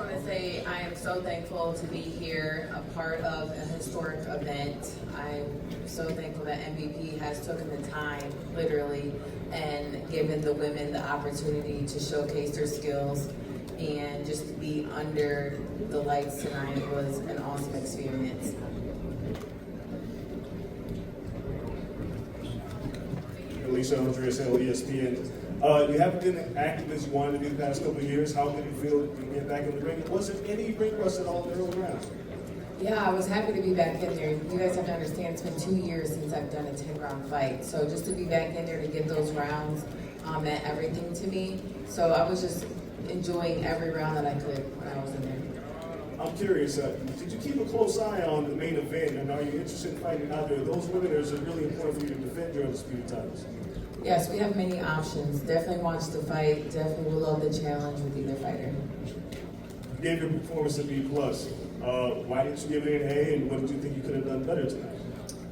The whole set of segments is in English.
want to say I am so thankful to be here, a part of a historic event. I'm so thankful that MVP has taken the time, literally, and given the women the opportunity to showcase their skills. And just to be under the lights tonight was an awesome experience. Alycia, Andrea, ESPN. You haven't been active as you wanted to be the past couple of years. How did you feel to get back in the ring? Was there any ring rust at all in the early rounds? Yeah, I was happy to be back in there. You guys have to understand, it's been 2 years since I've done a 10-round fight. So just to be back in there to get those rounds meant everything to me. So I was just enjoying every round that I could when I was in there. I'm curious, did you keep a close eye on the main event, and are you interested in fighting either of those women, or is it really important for you to defend your undisputed titles? Yes, we have many options. Definitely watch the fight. Definitely will love the challenge with either fighter. You gave your performance a B+. Why didn't you give it an A, and what did you think you could have done better tonight?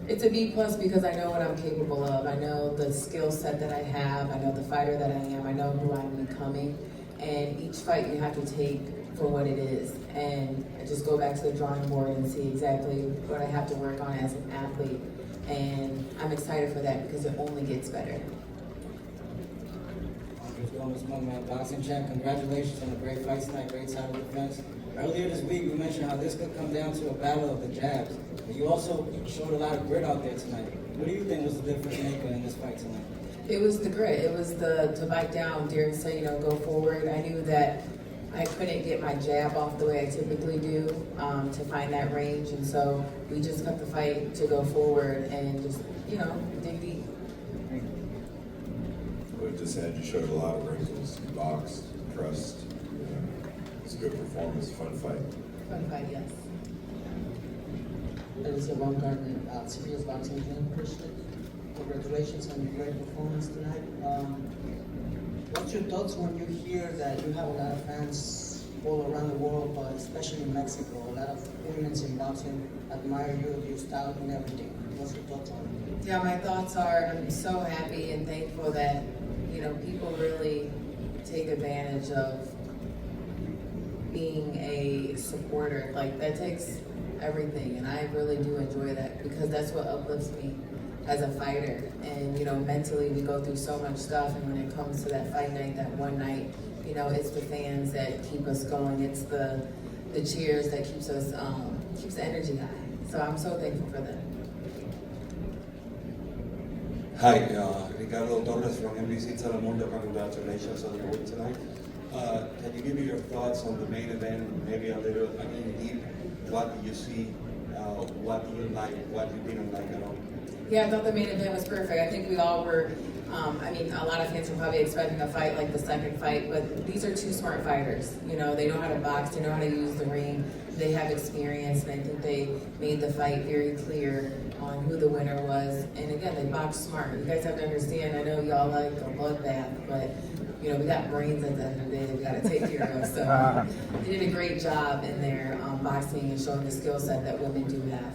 It's a B+ because I know what I'm capable of. I know the skill set that I have. I know the fighter that I am. I know who I'm becoming. And each fight you have to take for what it is. And I just go back to the drawing board and see exactly what I have to work on as an athlete. And I'm excited for that because it only gets better. Boxing champ, congratulations on a great fight tonight, great title defense. Earlier this week, you mentioned how this could come down to a battle of the jabs. But you also showed a lot of grit out there tonight. What do you think was the difference maker in this fight tonight? It was the grit. It was to bite down, dare to say, go forward. I knew that I couldn't get my jab off the way I typically do to find that range. And so we just cut the fight to go forward and just, dig deep. Well, it just had, you showed a lot of wrinkles. You boxed, pressed. It's a good performance, fun fight. Fun fight, yes. Alycia Baumgardner, serious boxing fan, Christian. Congratulations on your great performance tonight. What's your thoughts when you hear that you have a lot of fans all around the world, but especially in Mexico? A lot of women in boxing admire you, your style and everything. What's your thoughts on it? Yeah, my thoughts are I'm so happy and thankful that, people really take advantage of being a supporter. Like, that takes everything, and I really do enjoy that because that's what uplifts me as a fighter. And mentally we go through so much stuff, and when it comes to that fight night, that one night, it's the fans that keep us going. It's the cheers that keeps us keeps the energy high. So I'm so thankful for that. Hi, Ricardo Torres from NBC Telemundo. Congratulations on your win tonight. Can you give me your thoughts on the main event, maybe a little in deep? What do you see? What do you like? What you didn't like at all? Yeah, I thought the main event was perfect. I think we all were, a lot of fans were probably expecting a fight like the second fight, but these are two smart fighters. They know how to box, they know how to use the ring, they have experience, and I think they made the fight very clear on who the winner was. And again, they boxed smart. You guys have to understand, I know y'all like a bloodbath, but we got brains at the end of the day that we got to take care of. So they did a great job in their boxing and showing the skill set that women do have.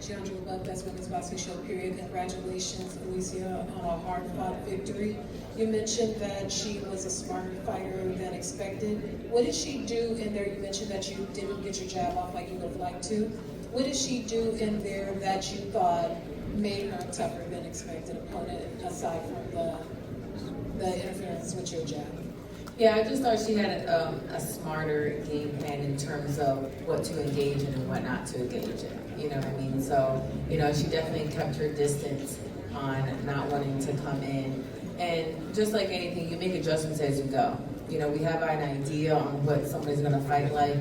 Jennifer Miranda, Women's Boxing Show, period. Congratulations, Alycia, on a hard-fought victory. You mentioned that she was a smarter fighter than expected. What did she do in there? You mentioned that you didn't get your jab off like you would have liked to. What did she do in there that you thought made her a tougher than expected opponent, aside from the interference with your jab? Yeah, I just thought she had a smarter game plan in terms of what to engage in and what not to engage in. You know what I mean? So, she definitely kept her distance on not wanting to come in. And just like anything, you make adjustments as you go. We have an idea on what somebody's going to fight like,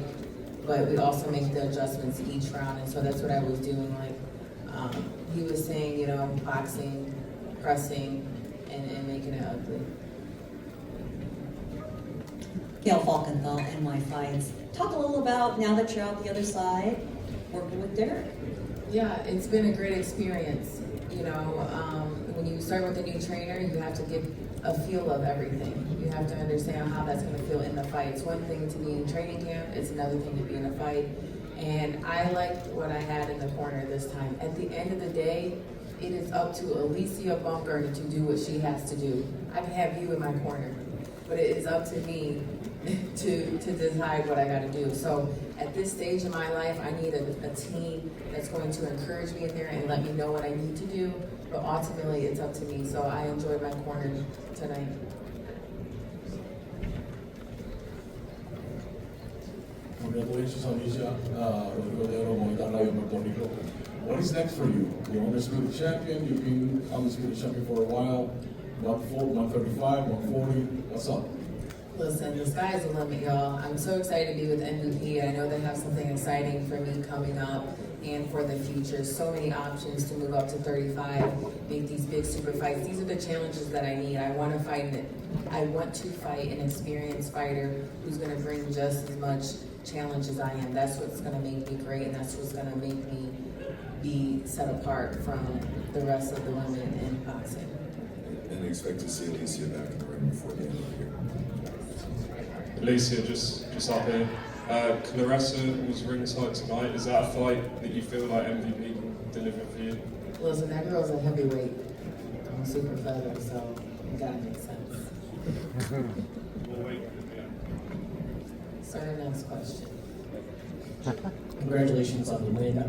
but we also make the adjustments each round. And so that's what I was doing. Like he was saying, boxing, pressing, and making it ugly. Gail Falkenthal, NY Fights. Talk a little about, now that you're out the other side, working with Derek. Yeah, it's been a great experience. When you start with a new trainer, you have to get a feel of everything. You have to understand how that's going to feel in the fight. It's one thing to be in training camp, it's another thing to be in a fight. And I liked what I had in the corner this time. At the end of the day, it is up to Alycia Baumgardner to do what she has to do. I can have you in my corner, but it is up to me to decide what I gotta do. So at this stage in my life, I need a team that's going to encourage me in there and let me know what I need to do, but ultimately it's up to me. So I enjoyed my corner tonight. Congratulations, Alycia. What is next for you? You're undisputed champion. You've been undisputed champion for a while. 140, 135, 140. What's up? Listen, the sky's the limit, y'all. I'm so excited to be with MVP. I know they have something exciting for me coming up and for the future. So many options to move up to 35, make these big super fights. These are the challenges that I need. I want to fight an experienced fighter who's going to bring just as much challenge as I am. That's what's going to make me great, and that's what's going to make me be set apart from the rest of the women in boxing. And expect to see Alycia back in the ring before the end of the year. Alycia, just up here. Clarissa was ringside tonight. Is that a fight that you feel like MVP can deliver for you? Listen, that girl's a heavyweight. I'm super feather, so it gotta make sense. We'll wait. Sir, next question. Congratulations on the win.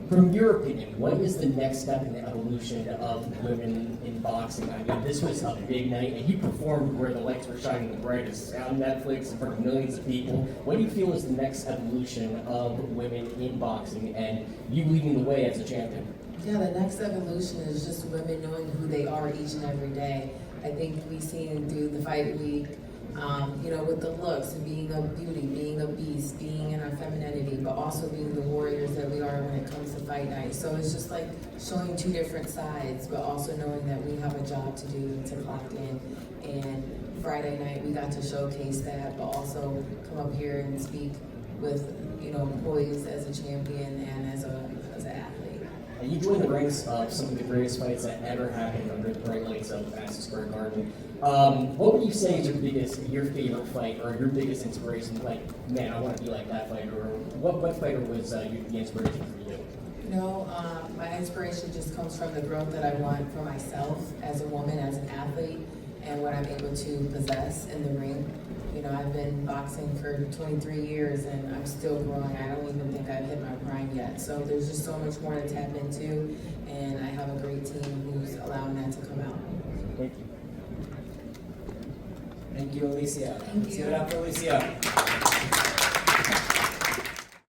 From your opinion, what is the next step in the evolution of women in boxing? I mean, this was a big night, and you performed where the lights were shining the brightest on Netflix in front of millions of people. What do you feel is the next evolution of women in boxing, and you leading the way as a champion? Yeah, the next evolution is just women knowing who they are each and every day. I think we've seen through the fight week, with the looks and being a beauty, being a beast, being in our femininity, but also being the warriors that we are when it comes to fight night. So it's just like showing two different sides, but also knowing that we have a job to do to clock in. And Friday night we got to showcase that, but also come up here and speak with, poise as a champion and as an athlete. And you joined the ranks of some of the greatest fights that ever happened under the bright lights of Madison Square Garden. What would you say is your favorite fight, or your biggest inspiration? Like, man, I want to be like that fighter. Or what fighter was the inspiration for you? My inspiration just comes from the growth that I want for myself as a woman, as an athlete, and what I'm able to possess in the ring. I've been boxing for 23 years and I'm still growing. I don't even think I've hit my prime yet. So there's just so much more to tap into, and I have a great team who's allowing that to come out. Thank you. Thank you, Alycia. Thank you. Let's give it up for Alycia.